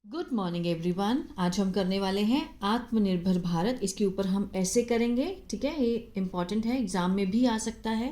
Good morning everyone. आज हम करने वाले हैं आत्मनिर्भर भारत। इसके ऊपर हम ऐसे करेंगे, ठीक है। ये इम्पॉर्टेंट है, एग्जाम में भी आ सकता है।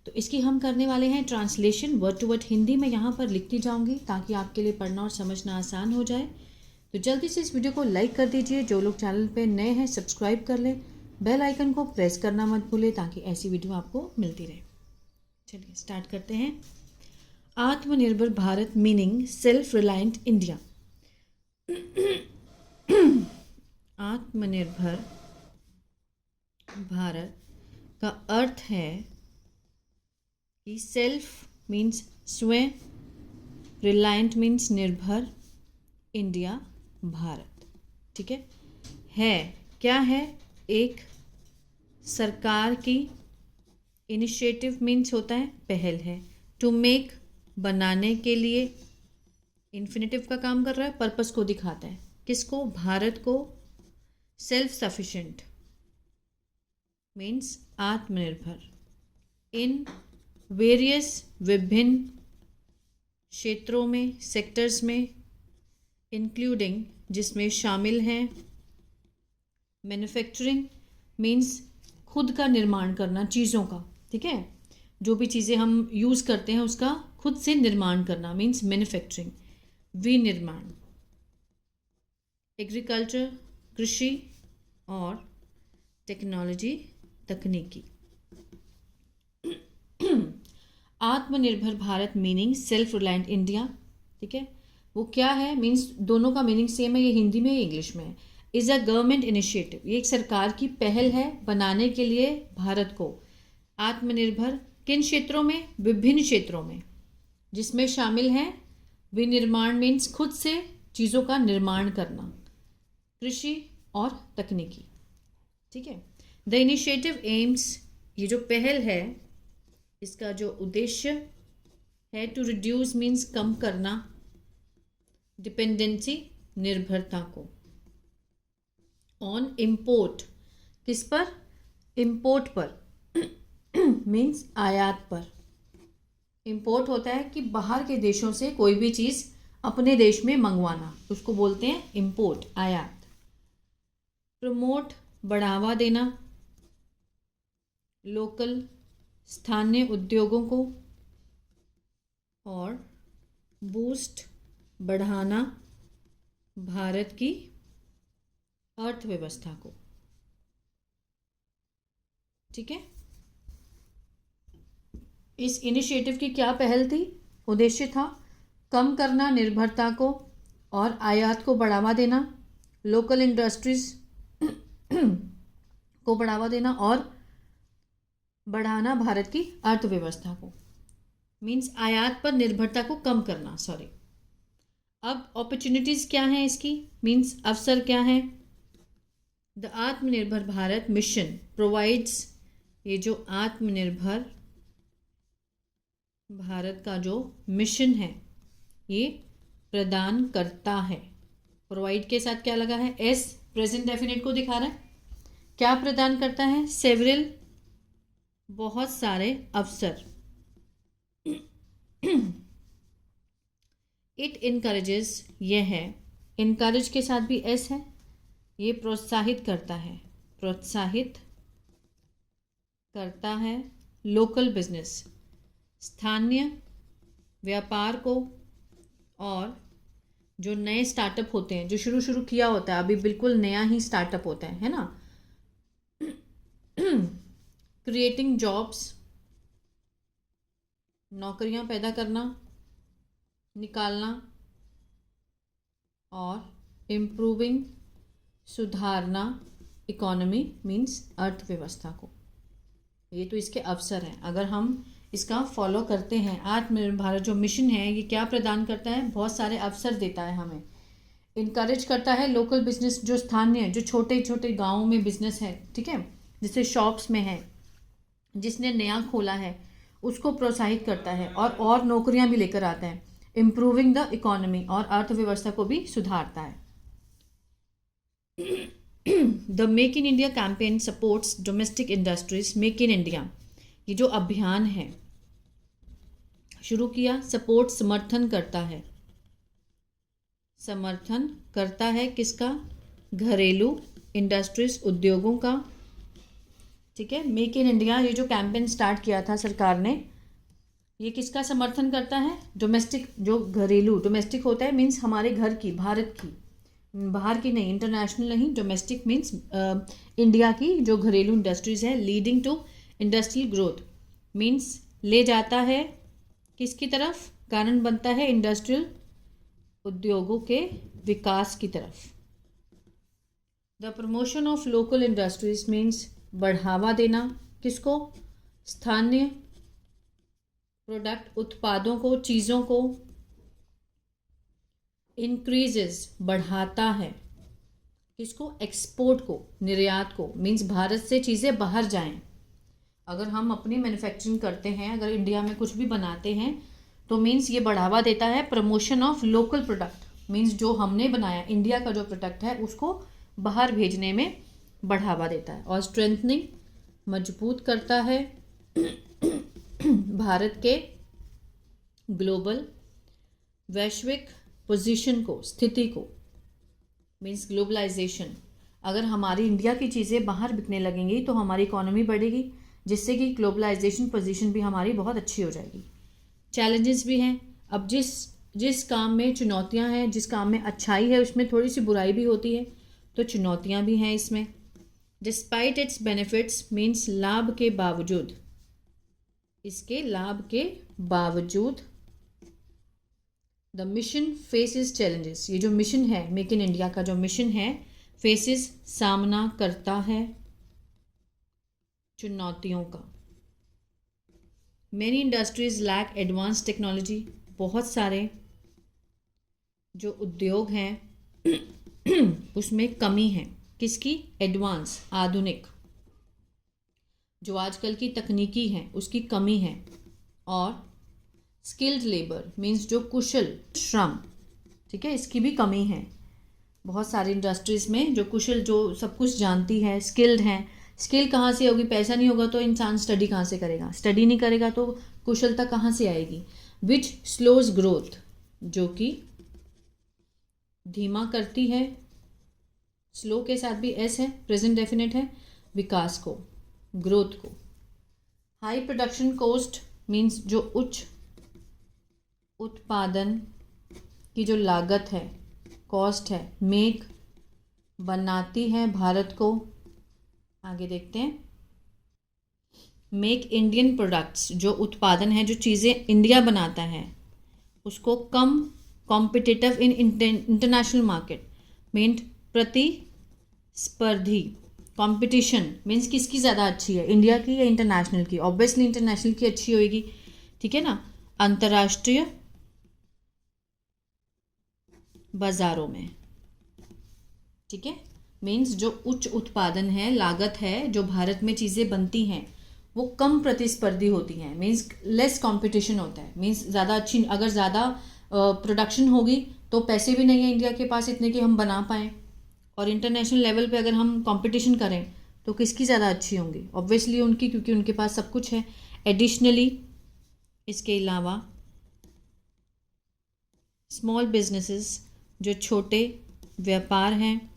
तो इसकी हम करने वाले हैं translation word to word Hindi में यहाँ पर लिखती जाऊँगी ताकि आपके लिए पढ़ना और समझना आसान हो जाए। तो जल्दी से इस वीडियो को लाइक कर दीजिए। जो लोग चैनल पर नए हैं सब्सक्राइब कर लें। बेल आइकन को प्रेस करना मत भूलें ताकि ऐसी वीडियो आपको मिलती रहे। चलिए स्टार्ट करते हैं। आत्मनिर्भर Bharat meaning self reliant India. आत्मनिर्भर भारत का अर्थ है कि सेल्फ मीन्स स्वयं, रिलायंट मीन्स निर्भर, इंडिया भारत, ठीक है। क्या है? एक सरकार की, इनिशिएटिव मीन्स होता है पहल है, टू मेक बनाने के लिए, इन्फिनेटिव का काम कर रहा है, पर्पस को दिखाता है, किसको? भारत को। सेल्फ सफिशिएंट मीन्स आत्मनिर्भर, इन वेरियस विभिन्न क्षेत्रों में, सेक्टर्स में, इंक्लूडिंग जिसमें शामिल हैं, मैन्युफैक्चरिंग मीन्स खुद का निर्माण करना चीज़ों का, ठीक है। जो भी चीज़ें हम यूज़ करते हैं उसका खुद से निर्माण करना मीन्स मैन्युफैक्चरिंग, विनिर्माण। एग्रीकल्चर कृषि और टेक्नोलॉजी तकनीकी। आत्मनिर्भर Bharat meaning self reliant India, ठीक है। वो क्या है? मीन्स दोनों का मीनिंग सेम है, ये हिंदी में इंग्लिश में है। इज़ अ गवर्नमेंट इनिशिएटिव, ये एक सरकार की पहल है बनाने के लिए भारत को आत्मनिर्भर। किन क्षेत्रों में? विभिन्न क्षेत्रों में, जिसमें शामिल हैं विनिर्माण मीन्स खुद से चीज़ों का निर्माण करना, कृषि और तकनीकी, ठीक है। द इनिशिएटिव एम्स, ये जो पहल है इसका जो उद्देश्य है, टू रिड्यूस मीन्स कम करना, डिपेंडेंसी निर्भरता को, ऑन इम्पोर्ट, किस पर? इम्पोर्ट पर मीन्स आयात पर। इम्पोर्ट होता है कि बाहर के देशों से कोई भी चीज़ अपने देश में मंगवाना, उसको बोलते हैं इम्पोर्ट, आयात। प्रमोट बढ़ावा देना, लोकल स्थानीय उद्योगों को, और बूस्ट बढ़ाना भारत की अर्थव्यवस्था को, ठीक है। इस इनिशिएटिव की क्या पहल थी? उद्देश्य था कम करना निर्भरता को और आयात को बढ़ावा देना, लोकल इंडस्ट्रीज को बढ़ावा देना और बढ़ाना भारत की अर्थव्यवस्था को, मीन्स आयात पर निर्भरता को कम करना, सॉरी। अब अपॉर्चुनिटीज़ क्या हैं इसकी? मीन्स अवसर क्या हैं? द आत्मनिर्भर भारत मिशन प्रोवाइड्स, ये जो आत्मनिर्भर भारत का जो मिशन है ये प्रदान करता है। प्रोवाइड के साथ क्या लगा है? एस, प्रेजेंट डेफिनेट को दिखा रहा है। क्या प्रदान करता है? सेवरल, बहुत सारे अवसर। इट इनकरेजेस, यह है, इनकरेज के साथ भी एस है, ये प्रोत्साहित करता है, प्रोत्साहित करता है लोकल बिजनेस, स्थानीय व्यापार को, और जो नए स्टार्टअप होते हैं, जो शुरू शुरू किया होता है, अभी बिल्कुल नया ही स्टार्टअप होता है ना। क्रिएटिंग जॉब्स, नौकरियां पैदा करना, निकालना, और इम्प्रूविंग, सुधारना इकोनॉमी मीन्स अर्थव्यवस्था को। ये तो इसके अवसर हैं। अगर हम इसका फॉलो करते हैं, आत्मनिर्भर भारत जो मिशन है ये क्या प्रदान करता है? बहुत सारे अवसर देता है हमें। इनकरेज करता है लोकल बिजनेस, जो स्थानीय, जो छोटे छोटे गाँवों में बिजनेस है, ठीक है, जैसे शॉप्स में है, जिसने नया खोला है उसको प्रोत्साहित करता है और नौकरियां भी लेकर आता है। इम्प्रूविंग द इकोनॉमी, और अर्थव्यवस्था को भी सुधारता है। The make in India campaign supports domestic industries. Make in India, ये जो अभियान है शुरू किया, सपोर्ट समर्थन करता है समर्थन करता है किसका? घरेलू इंडस्ट्रीज, उद्योगों का। ठीक है, मेक इन इंडिया ये जो कैंपेन स्टार्ट किया था सरकार ने, ये किसका समर्थन करता है? डोमेस्टिक, जो घरेलू, डोमेस्टिक होता है मीन्स हमारे घर की, भारत की, बाहर की नहीं, इंटरनेशनल नहीं। डोमेस्टिक मीन्स इंडिया की जो घरेलू इंडस्ट्रीज है। Leading to industrial growth means ले जाता है किसकी तरफ? कारण बनता है इंडस्ट्रियल उद्योगों के विकास की तरफ। The promotion of local industries means बढ़ावा देना किसको? स्थानीय प्रोडक्ट, उत्पादों को, चीज़ों को। इंक्रीजेस बढ़ाता है किसको? एक्सपोर्ट को, निर्यात को, मीन्स भारत से चीज़ें बाहर जाएं। अगर हम अपनी मैन्युफैक्चरिंग करते हैं, अगर इंडिया में कुछ भी बनाते हैं, तो मीन्स ये बढ़ावा देता है promotion of local product, means जो हमने बनाया, इंडिया का जो प्रोडक्ट है उसको बाहर भेजने में बढ़ावा देता है। और स्ट्रेंथनिंग मजबूत करता है भारत के ग्लोबल, वैश्विक पोजीशन को, स्थिति को, मीन्स ग्लोबलाइजेशन। अगर हमारी इंडिया की चीज़ें बाहर बिकने लगेंगी तो हमारी इकोनॉमी बढ़ेगी, जिससे कि ग्लोबलाइजेशन पोजीशन भी हमारी बहुत अच्छी हो जाएगी। चैलेंजेस भी हैं। अब जिस काम में चुनौतियां हैं, जिस काम में अच्छाई है, उसमें थोड़ी सी बुराई भी होती है, तो चुनौतियां भी हैं इसमें। डिस्पाइट इट्स बेनिफिट्स मीन्स लाभ के बावजूद, इसके लाभ के बावजूद। द मिशन फेसेस चैलेंजेस, ये जो मिशन है, मेक इन इंडिया का जो मिशन है, फेसेस सामना करता है चुनौतियों का। Many industries lack advance technology, बहुत सारे जो उद्योग हैं उसमें कमी है किसकी? एडवांस, आधुनिक, जो आजकल की तकनीकी है उसकी कमी है। और स्किल्ड लेबर मीन्स जो कुशल श्रम, ठीक है, इसकी भी कमी है। बहुत सारी इंडस्ट्रीज़ में जो कुशल, जो सब कुछ जानती है, स्किल्ड हैं। स्किल कहाँ से होगी? पैसा नहीं होगा तो इंसान स्टडी कहाँ से करेगा? स्टडी नहीं करेगा तो कुशलता कहाँ से आएगी? विच स्लोज ग्रोथ, जो कि धीमा करती है, स्लो के साथ भी एस है, प्रेजेंट डेफिनेट है, विकास को, ग्रोथ को। हाई प्रोडक्शन कॉस्ट मीन्स जो उच्च उत्पादन की जो लागत है, कॉस्ट है। मेक बनाती है भारत को, आगे देखते हैं। मेक इंडियन प्रोडक्ट्स, जो उत्पादन है, जो चीज़ें इंडिया बनाता है, उसको कम competitive in international market means प्रतिस्पर्धी। कंपटीशन मीन्स किसकी ज़्यादा अच्छी है, इंडिया की या इंटरनेशनल की? ऑब्वियसली इंटरनेशनल की अच्छी होगी, ठीक है ना। अंतर्राष्ट्रीय बाजारों में, ठीक है, मीन्स जो उच्च उत्पादन है, लागत है, जो भारत में चीज़ें बनती हैं वो कम प्रतिस्पर्धी होती हैं, मीन्स लेस कंपटीशन होता है। मीन्स ज़्यादा अच्छी, अगर ज़्यादा प्रोडक्शन होगी तो पैसे भी नहीं है इंडिया के पास इतने कि हम बना पाएँ। और इंटरनेशनल लेवल पे अगर हम कंपटीशन करें तो किसकी ज़्यादा अच्छी होंगी? ऑब्वियसली उनकी, क्योंकि उनके पास सब कुछ है। एडिशनली, इसके अलावा स्मॉल बिजनेसेस, जो छोटे व्यापार हैं,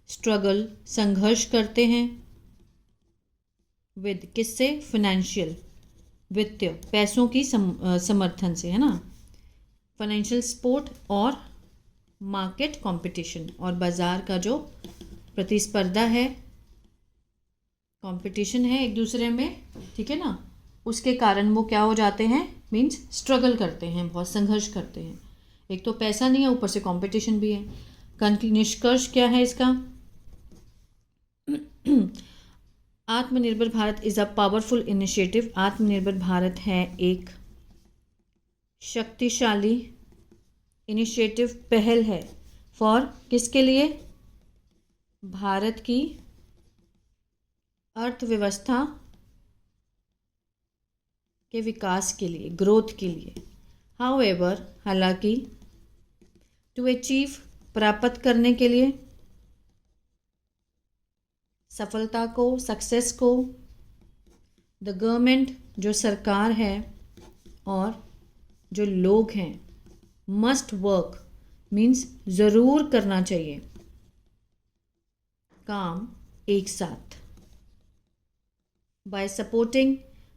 स्ट्रगल संघर्ष करते हैं विद किससे? फाइनेंशियल, वित्तीय, पैसों की समर्थन से, है ना। फाइनेंशियल सपोर्ट और मार्केट कंपटीशन, और बाजार का जो प्रतिस्पर्धा है, कंपटीशन है एक दूसरे में, ठीक है ना, उसके कारण वो क्या हो जाते हैं? मीन्स स्ट्रगल करते हैं, बहुत संघर्ष करते हैं। एक तो पैसा नहीं है, ऊपर से कंपटीशन भी है। निष्कर्ष क्या है इसका? आत्मनिर्भर Bharat is a powerful initiative. आत्मनिर्भर भारत है एक शक्तिशाली इनिशिएटिव, पहल है। फॉर किसके लिए? भारत की अर्थव्यवस्था के विकास के लिए, ग्रोथ के लिए। हाउएवर, हालांकि, टू अचीव, प्राप्त करने के लिए, सफलता को, सक्सेस को, द गवर्नमेंट, जो सरकार है, और जो लोग हैं, मस्ट वर्क, मीन्स ज़रूर करना चाहिए काम एक साथ। बाय सपोर्टिंग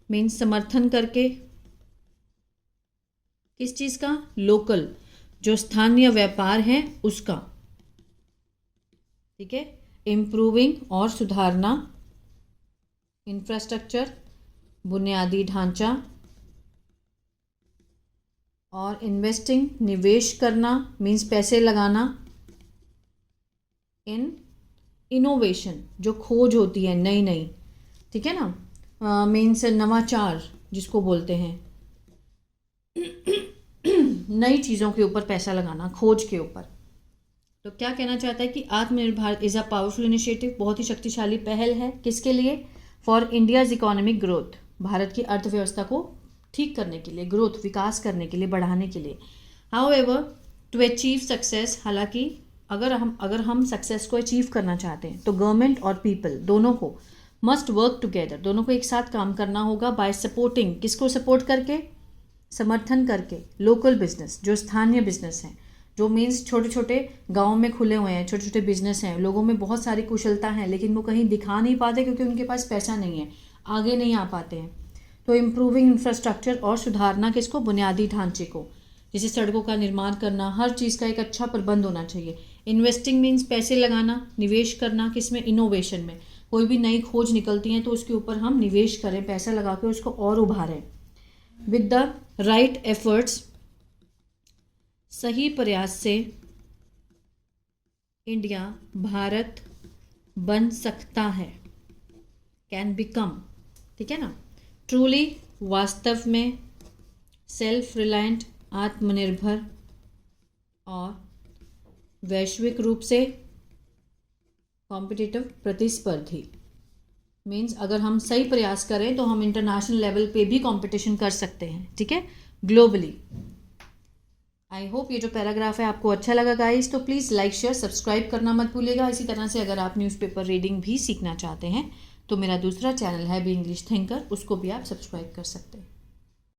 मीन्स समर्थन करके, किस चीज़ का? लोकल, जो स्थानीय व्यापार है उसका, ठीक है। इम्प्रूविंग और सुधारना, इंफ्रास्ट्रक्चर बुनियादी ढांचा, और इन्वेस्टिंग निवेश करना मीन्स पैसे लगाना, इन इनोवेशन जो खोज होती है नई नई, ठीक है ना, मीन्स नवाचार जिसको बोलते हैं, नई चीज़ों के ऊपर पैसा लगाना, खोज के ऊपर। तो क्या कहना चाहता है कि आत्मनिर्भर Bharat is a powerful initiative, बहुत ही शक्तिशाली पहल है, किसके लिए? For India's economic growth, Bharat की अर्थव्यवस्था को ठीक करने के लिए, ग्रोथ विकास करने के लिए, बढ़ाने के लिए। हाउएवर टू अचीव सक्सेस, हालांकि अगर हम सक्सेस को अचीव करना चाहते हैं तो गवर्नमेंट और पीपल दोनों को मस्ट वर्क टुगेदर, दोनों को एक साथ काम करना होगा। बाय सपोर्टिंग, किसको सपोर्ट करके? समर्थन करके लोकल बिजनेस, जो स्थानीय बिजनेस हैं, जो मीन्स छोटे छोटे गाँव में खुले हुए हैं, छोटे छोटे बिजनेस हैं, लोगों में बहुत सारी कुशलता है लेकिन वो कहीं दिखा नहीं पाते क्योंकि उनके पास पैसा नहीं है, आगे नहीं आ पाते हैं। तो इम्प्रूविंग इंफ्रास्ट्रक्चर, और सुधारना किसको? बुनियादी ढांचे को, जैसे सड़कों का निर्माण करना, हर चीज़ का एक अच्छा प्रबंध होना चाहिए। इन्वेस्टिंग मीन्स पैसे लगाना, निवेश करना, किसमें? इनोवेशन में। कोई भी नई खोज निकलती है तो उसके ऊपर हम निवेश करें, पैसा लगा के उसको और उभारें। विद द राइट एफर्ट्स, सही प्रयास से इंडिया, भारत बन सकता है, कैन बिकम, ठीक है ना, ट्रूली, वास्तव में, सेल्फ रिलायंट, आत्मनिर्भर, और वैश्विक रूप से कॉम्पिटिटिव, प्रतिस्पर्धी। मीन्स अगर हम सही प्रयास करें तो हम इंटरनेशनल लेवल पे भी कंपटीशन कर सकते हैं, ठीक है, ग्लोबली। आई होप ये जो पैराग्राफ है आपको अच्छा लगा गाइस, तो प्लीज़ लाइक शेयर सब्सक्राइब करना मत भूलिएगा। इसी तरह से अगर आप न्यूज़पेपर रीडिंग भी सीखना चाहते हैं तो मेरा दूसरा चैनल है बी इंग्लिश थिंकर, उसको भी आप सब्सक्राइब कर सकते हैं।